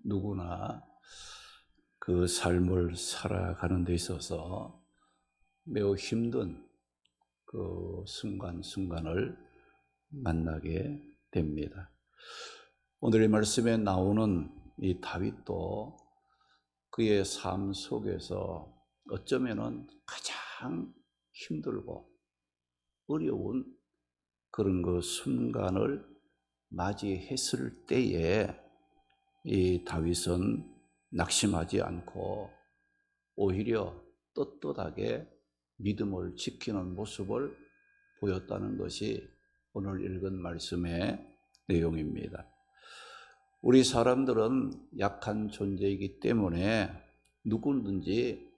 누구나 그 삶을 살아가는 데 있어서 매우 힘든 그 순간순간을 만나게 됩니다. 오늘의 말씀에 나오는 이 다윗도 그의 삶 속에서 어쩌면은 가장 힘들고 어려운 그런 그 순간을 맞이했을 때에 이 다윗은 낙심하지 않고 오히려 떳떳하게 믿음을 지키는 모습을 보였다는 것이 오늘 읽은 말씀의 내용입니다. 우리 사람들은 약한 존재이기 때문에 누구든지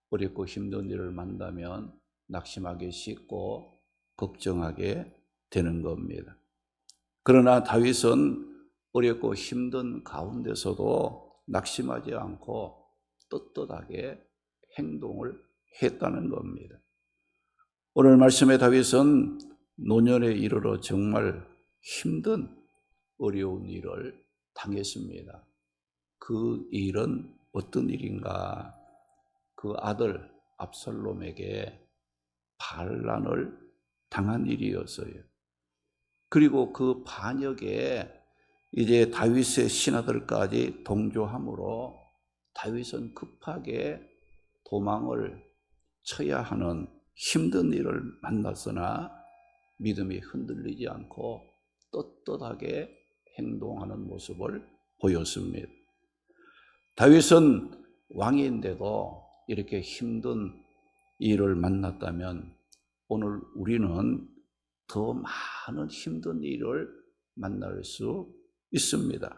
어렵고 힘든 일을 만나면 낙심하기 쉽고 걱정하게 되는 겁니다. 그러나 다윗은 어렵고 힘든 가운데서도 낙심하지 않고 떳떳하게 행동을 했다는 겁니다. 오늘 말씀의 다윗은 노년에 이르러 정말 힘든 어려운 일을 당했습니다. 그 일은 어떤 일인가? 그 아들 압살롬에게 반란을 당한 일이었어요. 그리고 그 반역에 이제 다윗의 신하들까지 동조함으로 다윗은 급하게 도망을 쳐야 하는 힘든 일을 만났으나 믿음이 흔들리지 않고 떳떳하게 행동하는 모습을 보였습니다. 다윗은 왕인데도 이렇게 힘든 일을 만났다면 오늘 우리는 더 많은 힘든 일을 만날 수 있습니다.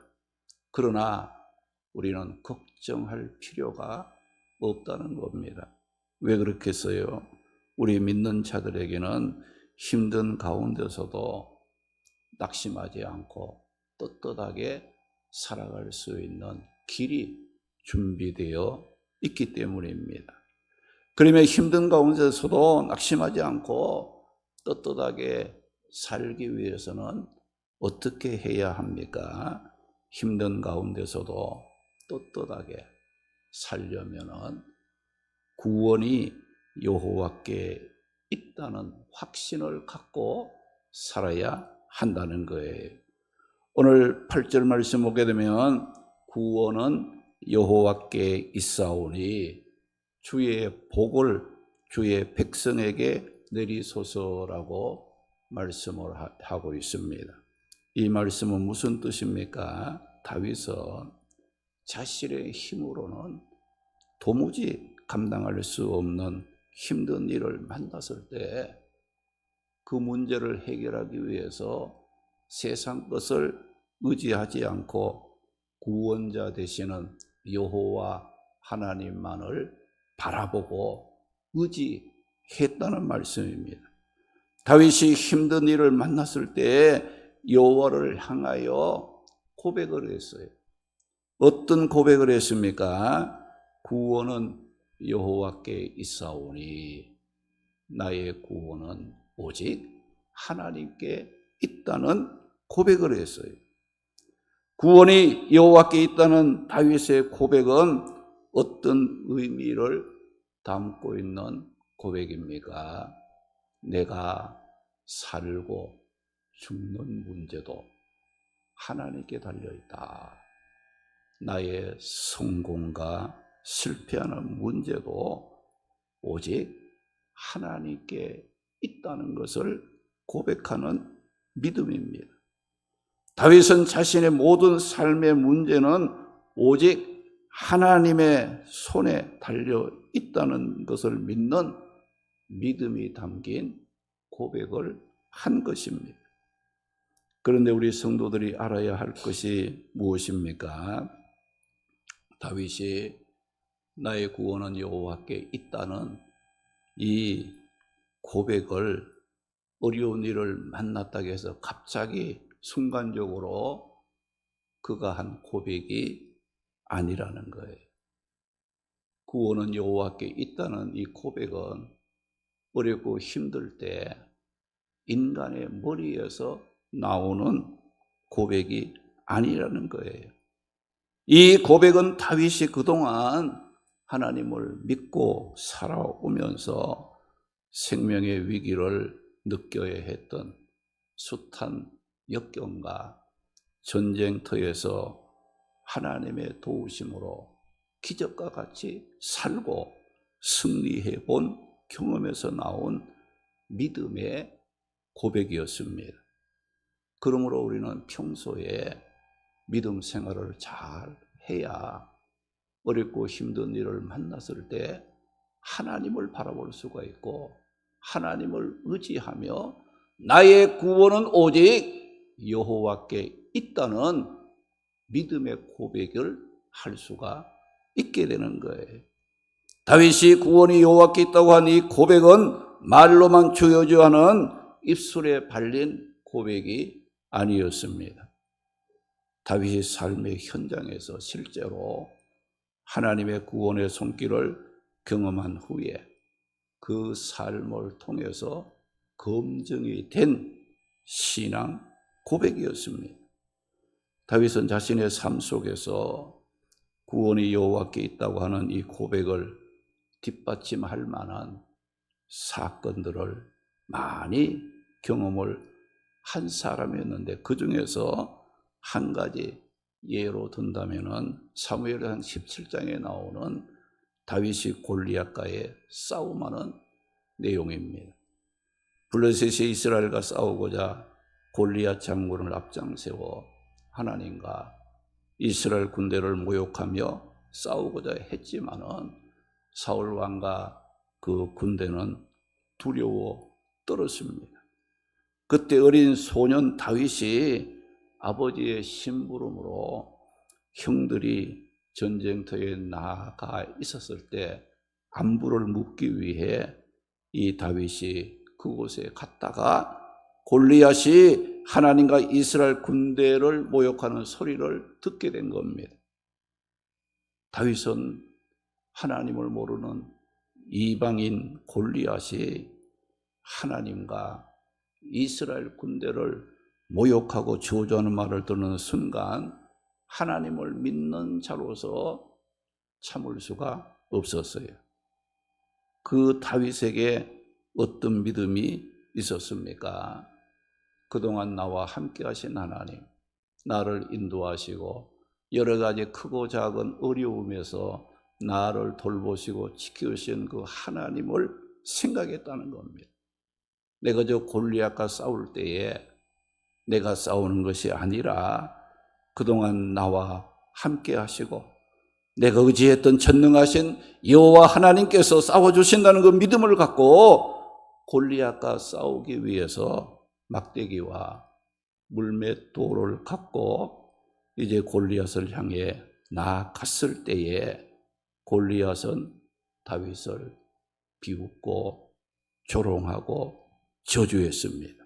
그러나 우리는 걱정할 필요가 없다는 겁니다. 왜 그렇겠어요? 우리 믿는 자들에게는 힘든 가운데서도 낙심하지 않고 떳떳하게 살아갈 수 있는 길이 준비되어 있기 때문입니다. 그러면 힘든 가운데서도 낙심하지 않고 떳떳하게 살기 위해서는 어떻게 해야 합니까? 힘든 가운데서도 떳떳하게 살려면은 구원이 여호와께 있다는 확신을 갖고 살아야 한다는 거예요. 오늘 8절 말씀 보게 되면 구원은 여호와께 있사오니 주의 복을 주의 백성에게 내리소서라고 말씀을 하고 있습니다. 이 말씀은 무슨 뜻입니까? 다윗은 자신의 힘으로는 도무지 감당할 수 없는 힘든 일을 만났을 때 그 문제를 해결하기 위해서 세상 것을 의지하지 않고 구원자 되시는 여호와 하나님만을 바라보고 의지했다는 말씀입니다. 다윗이 힘든 일을 만났을 때 여호와를 향하여 고백을 했어요. 어떤 고백을 했습니까? 구원은 여호와께 있사오니 나의 구원은 오직 하나님께 있다는 고백을 했어요. 구원이 여호와께 있다는 다윗의 고백은 어떤 의미를 담고 있는 고백입니까? 내가 살고 죽는 문제도 하나님께 달려있다. 나의 성공과 실패하는 문제도 오직 하나님께 있다는 것을 고백하는 믿음입니다. 다윗은 자신의 모든 삶의 문제는 오직 하나님의 손에 달려 있다는 것을 믿는 믿음이 담긴 고백을 한 것입니다. 그런데 우리 성도들이 알아야 할 것이 무엇입니까? 다윗이 나의 구원은 여호와께 있다는 이 고백을 어려운 일을 만났다고 해서 갑자기 순간적으로 그가 한 고백이 아니라는 거예요. 구원은 여호와께 있다는 이 고백은 어렵고 힘들 때 인간의 머리에서 나오는 고백이 아니라는 거예요. 이 고백은 다윗이 그동안 하나님을 믿고 살아오면서 생명의 위기를 느껴야 했던 숱한 역경과 전쟁터에서 하나님의 도우심으로 기적과 같이 살고 승리해 본 경험에서 나온 믿음의 고백이었습니다. 그러므로 우리는 평소에 믿음 생활을 잘 해야 어렵고 힘든 일을 만났을 때 하나님을 바라볼 수가 있고 하나님을 의지하며 나의 구원은 오직 여호와께 있다는 믿음의 고백을 할 수가 있게 되는 거예요. 다윗이 구원이 여호와께 있다고 한 이 고백은 말로만 주어져야 하는 입술에 발린 고백이 아니었습니다. 다윗의 삶의 현장에서 실제로 하나님의 구원의 손길을 경험한 후에 그 삶을 통해서 검증이 된 신앙 고백이었습니다. 다윗은 자신의 삶 속에서 구원이 여호와께 있다고 하는 이 고백을 뒷받침할 만한 사건들을 많이 경험을 한 사람이었는데 그 중에서 한 가지 예로 든다면은 사무엘상 17장에 나오는 다윗이 골리앗과의 싸움하는 내용입니다. 블레셋이 이스라엘과 싸우고자 골리앗 장군을 앞장세워 하나님과 이스라엘 군대를 모욕하며 싸우고자 했지만은 사울 왕과 그 군대는 두려워 떨었습니다. 그때 어린 소년 다윗이 아버지의 심부름으로 형들이 전쟁터에 나가 있었을 때 안부를 묻기 위해 이 다윗이 그곳에 갔다가 골리앗이 하나님과 이스라엘 군대를 모욕하는 소리를 듣게 된 겁니다. 다윗은 하나님을 모르는 이방인 골리앗이 하나님과 이스라엘 군대를 모욕하고 저주하는 말을 듣는 순간 하나님을 믿는 자로서 참을 수가 없었어요. 그 다윗에게 어떤 믿음이 있었습니까? 그동안 나와 함께 하신 하나님, 나를 인도하시고 여러 가지 크고 작은 어려움에서 나를 돌보시고 지키신 그 하나님을 생각했다는 겁니다. 내가 저 골리앗과 싸울 때에 내가 싸우는 것이 아니라 그동안 나와 함께 하시고 내가 의지했던 전능하신 여호와 하나님께서 싸워주신다는 그 믿음을 갖고 골리앗과 싸우기 위해서 막대기와 물맷돌을 갖고 이제 골리앗을 향해 나아갔을 때에 골리앗은 다윗을 비웃고 조롱하고 저주했습니다.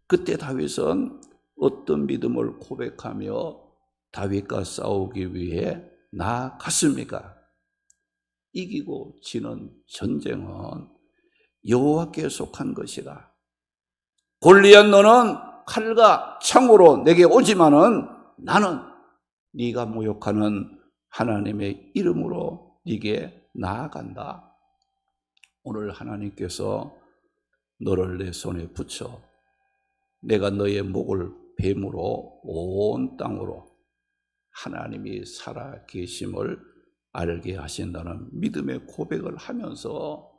그때 다윗은 어떤 믿음을 고백하며 다윗과 싸우기 위해 나아갔습니까? 이기고 지는 전쟁은 여호와께 속한 것이다. 골리앗 너는 칼과 창으로 내게 오지만은 나는 네가 모욕하는 하나님의 이름으로 네게 나아간다. 오늘 하나님께서 너를 내 손에 붙여 내가 너의 목을 뱀으로 온 땅으로 하나님이 살아 계심을 알게 하신다는 믿음의 고백을 하면서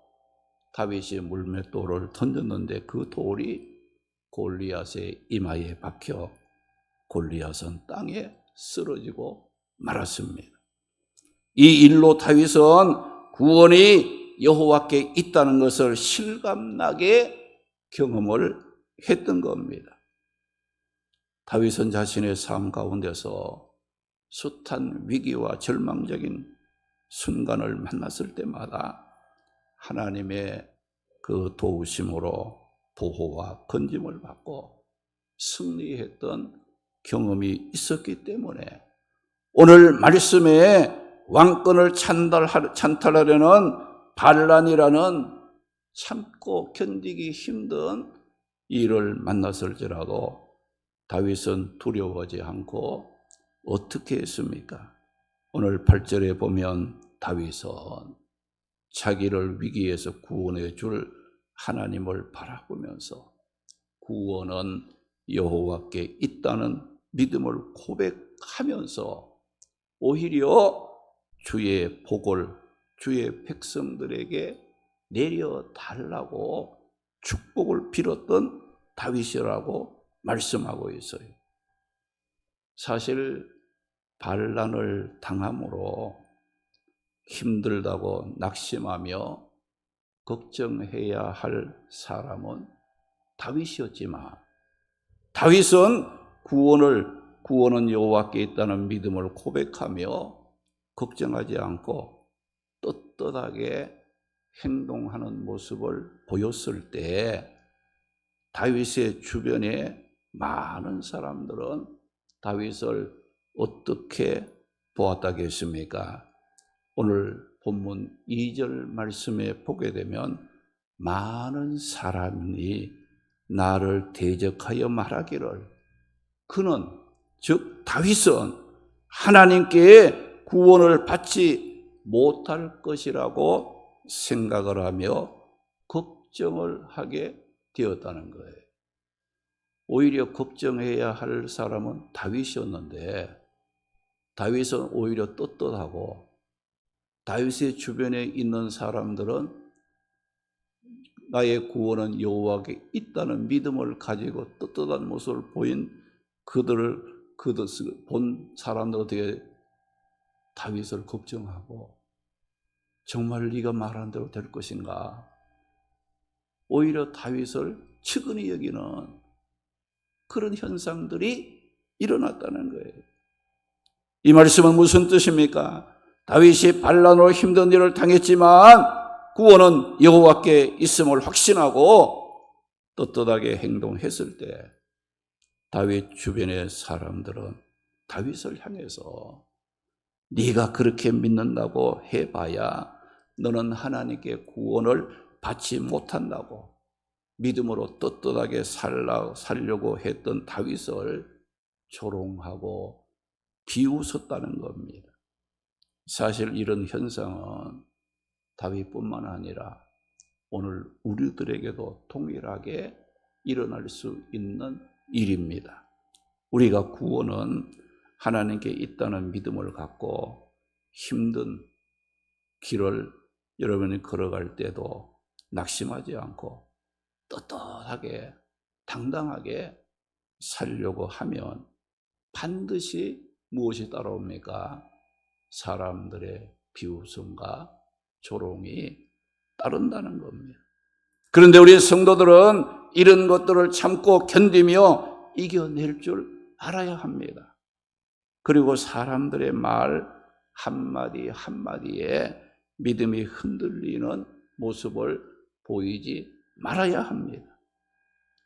다윗이 물맷돌을 던졌는데 그 돌이 골리앗의 이마에 박혀 골리앗은 땅에 쓰러지고 말았습니다. 이 일로 다윗은 구원이 여호와께 있다는 것을 실감나게 경험을 했던 겁니다. 다윗은 자신의 삶 가운데서 숱한 위기와 절망적인 순간을 만났을 때마다 하나님의 그 도우심으로 보호와 건짐을 받고 승리했던 경험이 있었기 때문에 오늘 말씀에 왕권을 찬탈하려는 반란이라는 참고 견디기 힘든 일을 만났을지라도 다윗은 두려워하지 않고 어떻게 했습니까? 오늘 8절에 보면 다윗은 자기를 위기에서 구원해 줄 하나님을 바라보면서 구원은 여호와께 있다는 믿음을 고백하면서 오히려 주의 복을 주의 백성들에게 내려달라고 축복을 빌었던 다윗이라고 말씀하고 있어요. 사실 반란을 당함으로 힘들다고 낙심하며 걱정해야 할 사람은 다윗이었지만 다윗은 구원은 여호와께 있다는 믿음을 고백하며 걱정하지 않고 떳떳하게 행동하는 모습을 보였을 때 다윗의 주변에 많은 사람들은 다윗을 어떻게 보았다겠습니까? 오늘 본문 2절 말씀에 보게 되면 많은 사람이 나를 대적하여 말하기를 그는 즉 다윗은 하나님께 구원을 받지 못할 것이라고 생각을 하며 걱정을 하게 되었다는 거예요. 오히려 걱정해야 할 사람은 다윗이었는데 다윗은 오히려 떳떳하고 다윗의 주변에 있는 사람들은 나의 구원은 여호와께 있다는 믿음을 가지고 떳떳한 모습을 보인 그들을 본 사람들은 어떻게 다윗을 걱정하고 정말 네가 말한 대로 될 것인가? 오히려 다윗을 측은히 여기는 그런 현상들이 일어났다는 거예요. 이 말씀은 무슨 뜻입니까? 다윗이 반란으로 힘든 일을 당했지만 구원은 여호와께 있음을 확신하고 떳떳하게 행동했을 때 다윗 주변의 사람들은 다윗을 향해서 네가 그렇게 믿는다고 해봐야 너는 하나님께 구원을 받지 못한다고 믿음으로 떳떳하게 살려고 했던 다윗을 조롱하고 비웃었다는 겁니다. 사실 이런 현상은 다윗뿐만 아니라 오늘 우리들에게도 동일하게 일어날 수 있는 일입니다. 우리가 구원은 하나님께 있다는 믿음을 갖고 힘든 길을 여러분이 걸어갈 때도 낙심하지 않고 떳떳하게 당당하게 살려고 하면 반드시 무엇이 따라옵니까? 사람들의 비웃음과 조롱이 따른다는 겁니다. 그런데 우리 성도들은 이런 것들을 참고 견디며 이겨낼 줄 알아야 합니다. 그리고 사람들의 말 한마디 한마디에 믿음이 흔들리는 모습을 보이지 말아야 합니다.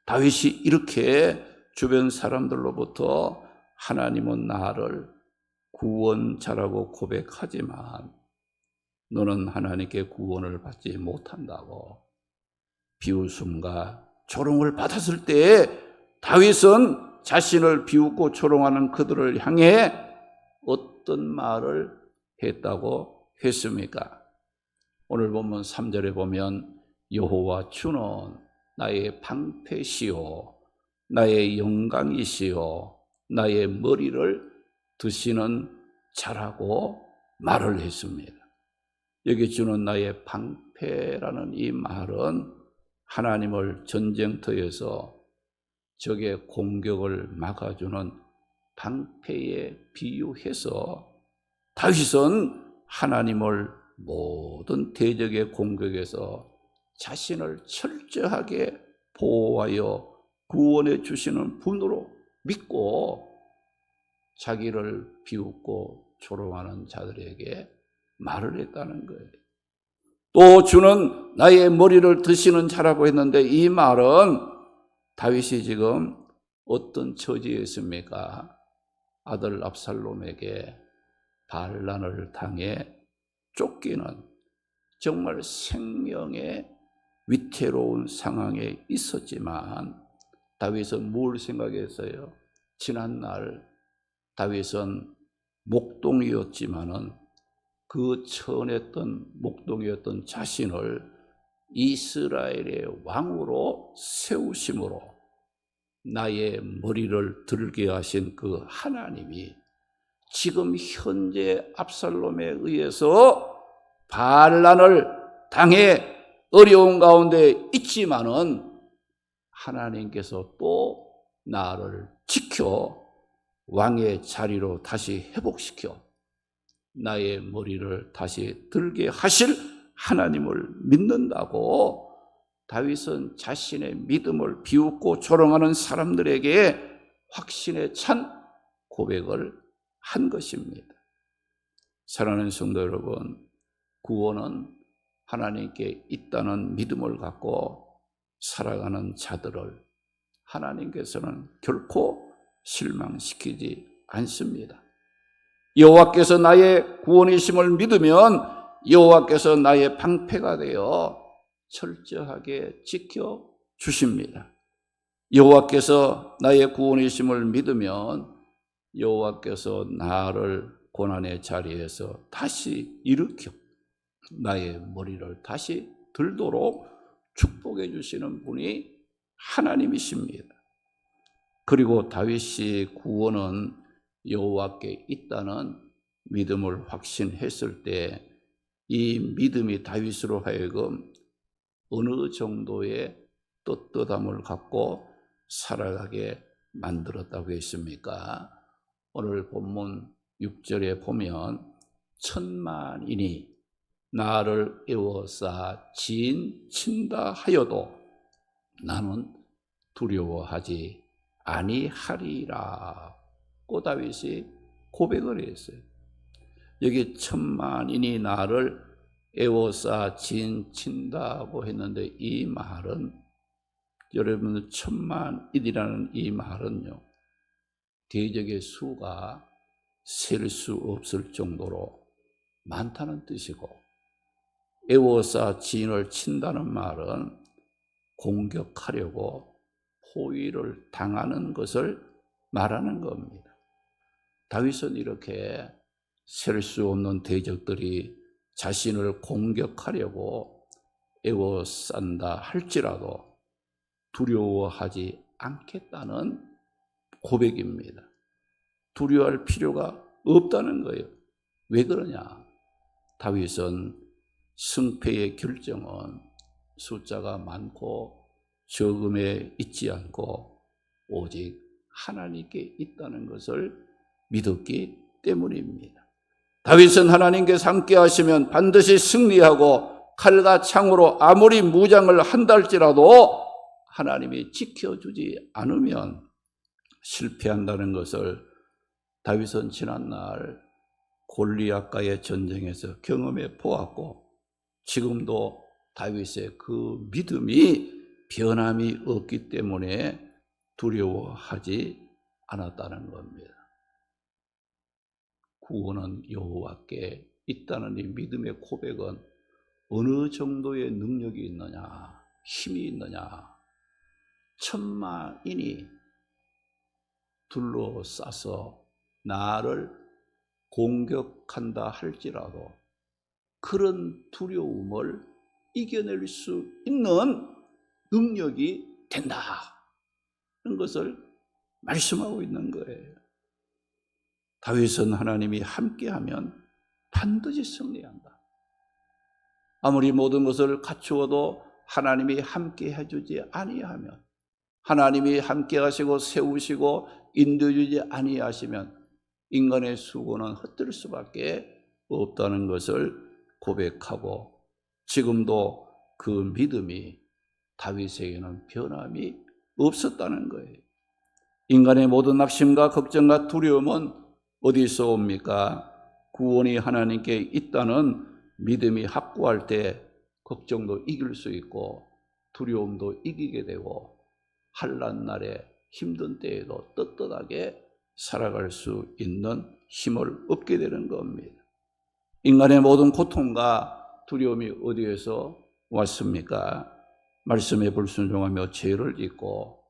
다윗이 이렇게 주변 사람들로부터 하나님은 나를 구원자라고 고백하지만 너는 하나님께 구원을 받지 못한다고 비웃음과 조롱을 받았을 때 다윗은 자신을 비웃고 조롱하는 그들을 향해 어떤 말을 했다고 했습니까? 오늘 보면 3절에 보면 여호와 주는 나의 방패시요 나의 영광이시요 나의 머리를 드시는 자라고 말을 했습니다. 여기 주는 나의 방패라는 이 말은 하나님을 전쟁터에서 적의 공격을 막아주는 방패에 비유해서 다윗은 하나님을 모든 대적의 공격에서 자신을 철저하게 보호하여 구원해 주시는 분으로 믿고 자기를 비웃고 조롱하는 자들에게 말을 했다는 거예요. 또 주는 나의 머리를 드시는 자라고 했는데 이 말은 다윗이 지금 어떤 처지에 있습니까? 아들 압살롬에게 반란을 당해 쫓기는 정말 생명의 위태로운 상황에 있었지만 다윗은 뭘 생각했어요? 지난날 다윗은 목동이었지만은 그 천했던 목동이었던 자신을 이스라엘의 왕으로 세우심으로 나의 머리를 들게 하신 그 하나님이 지금 현재 압살롬에 의해서 반란을 당해 어려운 가운데 있지만은 하나님께서 또 나를 지켜 왕의 자리로 다시 회복시켜 나의 머리를 다시 들게 하실 하나님을 믿는다고 다윗은 자신의 믿음을 비웃고 조롱하는 사람들에게 확신에 찬 고백을 한 것입니다. 사랑하는 성도 여러분, 구원은 하나님께 있다는 믿음을 갖고 살아가는 자들을 하나님께서는 결코 실망시키지 않습니다. 여호와께서 나의 구원이심을 믿으면 여호와께서 나의 방패가 되어 철저하게 지켜주십니다. 여호와께서 나의 구원이심을 믿으면 여호와께서 나를 고난의 자리에서 다시 일으켜 나의 머리를 다시 들도록 축복해 주시는 분이 하나님이십니다. 그리고 다윗이 구원은 여호와께 있다는 믿음을 확신했을 때 이 믿음이 다윗으로 하여금 어느 정도의 떳떳함을 갖고 살아가게 만들었다고 했습니까? 오늘 본문 6절에 보면 천만인이 나를 에워싸 진친다 하여도 나는 두려워하지 아니하리라고 다윗이 고백을 했어요. 여기 천만인이 나를 에워싸 진친다고 했는데 이 말은 여러분 천만인이라는 이 말은요 대적의 수가 셀 수 없을 정도로 많다는 뜻이고 에워싸 진을 친다는 말은 공격하려고 포위를 당하는 것을 말하는 겁니다. 다윗은 이렇게 셀 수 없는 대적들이 자신을 공격하려고 에워싼다 할지라도 두려워하지 않겠다는 고백입니다. 두려워할 필요가 없다는 거예요. 왜 그러냐? 다윗은 승패의 결정은 숫자가 많고 적음에 있지 않고 오직 하나님께 있다는 것을 믿었기 때문입니다. 다윗은 하나님께서 함께 하시면 반드시 승리하고 칼과 창으로 아무리 무장을 한다 할지라도 하나님이 지켜주지 않으면 실패한다는 것을 다윗은 지난날 골리앗과의 전쟁에서 경험해 보았고 지금도 다윗의 그 믿음이 변함이 없기 때문에 두려워하지 않았다는 겁니다. 구원은 여호와께 있다는 이 믿음의 고백은 어느 정도의 능력이 있느냐, 힘이 있느냐. 천만인이 둘러싸서 나를 공격한다 할지라도 그런 두려움을 이겨낼 수 있는 능력이 된다는 것을 말씀하고 있는 거예요. 다윗은 하나님이 함께하면 반드시 승리한다. 아무리 모든 것을 갖추어도 하나님이 함께 해주지 아니하면 하나님이 함께 하시고 세우시고 인도해주지 아니하시면 인간의 수고는 헛될 수밖에 없다는 것을 고백하고 지금도 그 믿음이 다윗에게는 변함이 없었다는 거예요. 인간의 모든 낙심과 걱정과 두려움은 어디서 옵니까? 구원이 하나님께 있다는 믿음이 확고할 때 걱정도 이길 수 있고 두려움도 이기게 되고 환난 날에 힘든 때에도 떳떳하게 살아갈 수 있는 힘을 얻게 되는 겁니다. 인간의 모든 고통과 두려움이 어디에서 왔습니까? 말씀에 불순종하며 죄를 짓고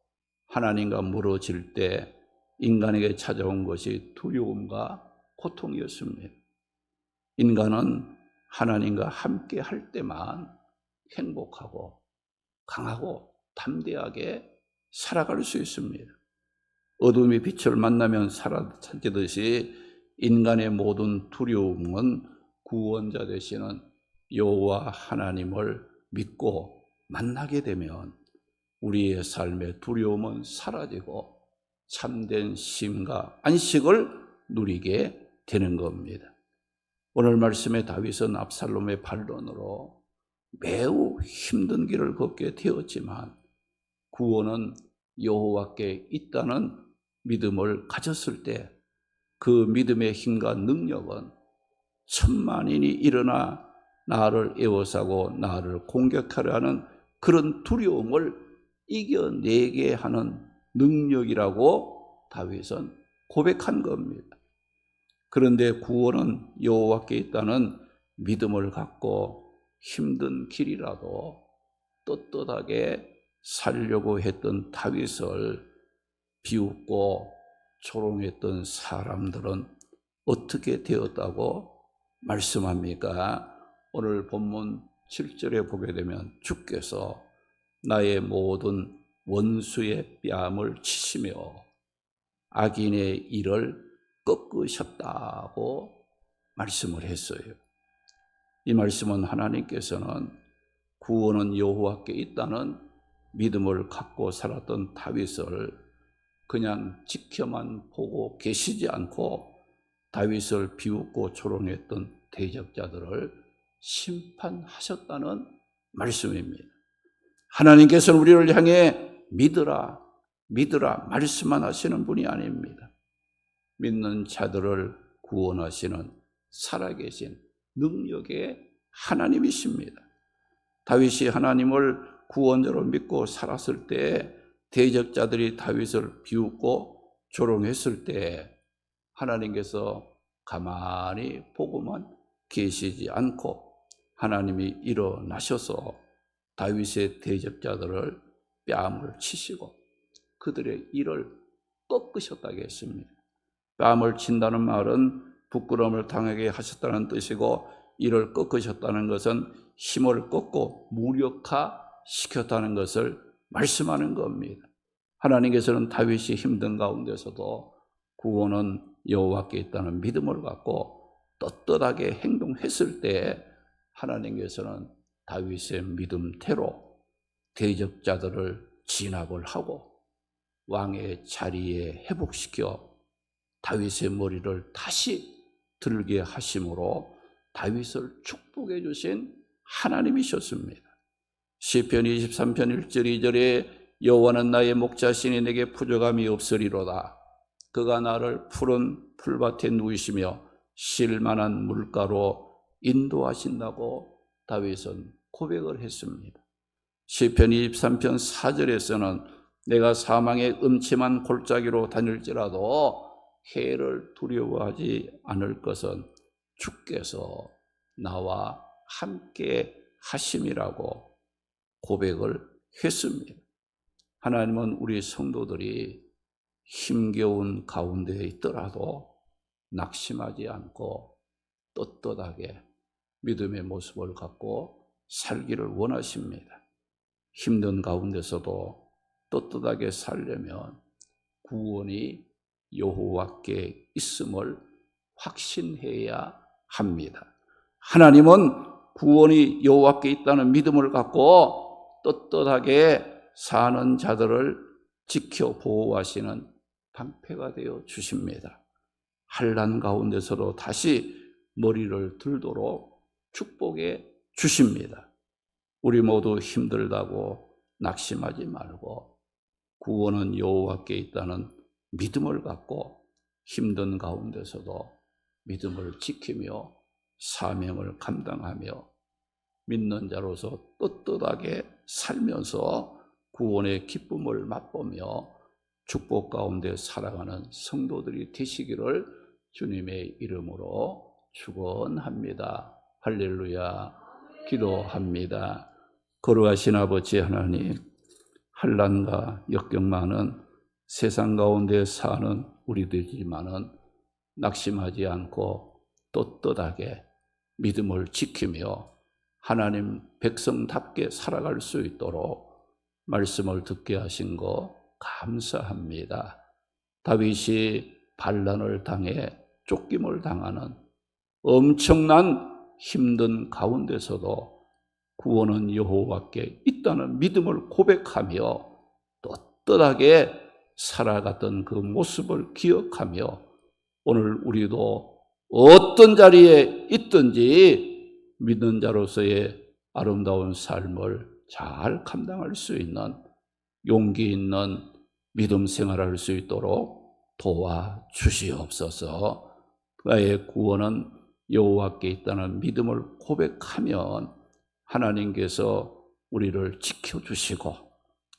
하나님과 멀어질 때 인간에게 찾아온 것이 두려움과 고통이었습니다. 인간은 하나님과 함께 할 때만 행복하고 강하고 담대하게 살아갈 수 있습니다. 어둠이 빛을 만나면 사라지듯이 인간의 모든 두려움은 구원자 되시는 여호와 하나님을 믿고 만나게 되면 우리의 삶의 두려움은 사라지고 참된 쉼과 안식을 누리게 되는 겁니다. 오늘 말씀의 다윗은 압살롬의 반론으로 매우 힘든 길을 걷게 되었지만 구원은 여호와께 있다는 믿음을 가졌을 때 그 믿음의 힘과 능력은 천만인이 일어나 나를 에워싸고 나를 공격하려 하는 그런 두려움을 이겨내게 하는 능력이라고 다윗은 고백한 겁니다. 그런데 구원은 여호와께 있다는 믿음을 갖고 힘든 길이라도 떳떳하게 살려고 했던 다윗을 비웃고 조롱했던 사람들은 어떻게 되었다고 말씀합니까? 오늘 본문 7절에 보게 되면 주께서 나의 모든 원수의 뺨을 치시며 악인의 일을 꺾으셨다고 말씀을 했어요. 이 말씀은 하나님께서는 구원은 여호와께 있다는 믿음을 갖고 살았던 다윗을 그냥 지켜만 보고 계시지 않고 다윗을 비웃고 조롱했던 대적자들을 심판하셨다는 말씀입니다. 하나님께서는 우리를 향해 믿으라, 믿으라 말씀만 하시는 분이 아닙니다. 믿는 자들을 구원하시는 살아계신 능력의 하나님이십니다. 다윗이 하나님을 구원자로 믿고 살았을 때 대적자들이 다윗을 비웃고 조롱했을 때 하나님께서 가만히 보고만 계시지 않고 하나님이 일어나셔서 다윗의 대적자들을 뺨을 치시고 그들의 일을 꺾으셨다고 했습니다. 뺨을 친다는 말은 부끄러움을 당하게 하셨다는 뜻이고 이를 꺾으셨다는 것은 힘을 꺾고 무력화시켰다는 것을 말씀하는 겁니다. 하나님께서는 다윗이 힘든 가운데서도 구원은 여호와께 있다는 믿음을 갖고 떳떳하게 행동했을 때 하나님께서는 다윗의 믿음대로 대적자들을 진압을 하고 왕의 자리에 회복시켜 다윗의 머리를 다시 들게 하심으로 다윗을 축복해 주신 하나님이셨습니다. 시편 23편 1절 2절에 여호와는 나의 목자시니 내게 부족함이 없으리로다. 그가 나를 푸른 풀밭에 누이시며 쉴만한 물가로 인도하신다고 다윗은 고백을 했습니다. 시편 23편 4절에서는 내가 사망의 음침한 골짜기로 다닐지라도 해를 두려워하지 않을 것은 주께서 나와 함께 하심이라고 고백을 했습니다. 하나님은 우리 성도들이 힘겨운 가운데 있더라도 낙심하지 않고 떳떳하게 믿음의 모습을 갖고 살기를 원하십니다. 힘든 가운데서도 떳떳하게 살려면 구원이 여호와께 있음을 확신해야 합니다. 하나님은 구원이 여호와께 있다는 믿음을 갖고 떳떳하게 사는 자들을 지켜 보호하시는 방패가 되어 주십니다. 환난 가운데서도 다시 머리를 들도록 축복해 주십니다. 우리 모두 힘들다고 낙심하지 말고 구원은 여호와께 있다는 믿음을 갖고 힘든 가운데서도 믿음을 지키며 사명을 감당하며 믿는 자로서 떳떳하게 살면서 구원의 기쁨을 맛보며 축복 가운데 살아가는 성도들이 되시기를 주님의 이름으로 축원합니다. 할렐루야. 기도합니다. 거룩하신 아버지 하나님, 환난과 역경 많은 세상 가운데 사는 우리들이지만은 낙심하지 않고 떳떳하게 믿음을 지키며 하나님 백성답게 살아갈 수 있도록 말씀을 듣게 하신 거 감사합니다. 다윗이 반란을 당해 쫓김을 당하는 엄청난 힘든 가운데서도 구원은 여호와께 있다는 믿음을 고백하며 떳떳하게 살아갔던 그 모습을 기억하며 오늘 우리도 어떤 자리에 있든지 믿는 자로서의 아름다운 삶을 잘 감당할 수 있는 용기 있는 믿음 생활할 수 있도록 도와주시옵소서. 나의 구원은 여호와께 있다는 믿음을 고백하면 하나님께서 우리를 지켜주시고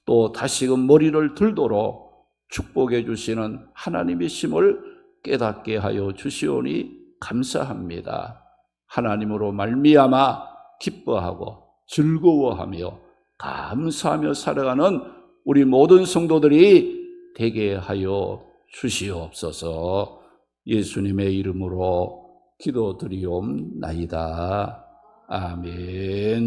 또 다시금 머리를 들도록 축복해 주시는 하나님이심을 깨닫게 하여 주시오니 감사합니다. 하나님으로 말미암아 기뻐하고 즐거워하며 감사하며 살아가는 우리 모든 성도들이 되게 하여 주시옵소서. 예수님의 이름으로 기도드리옵나이다. 아멘.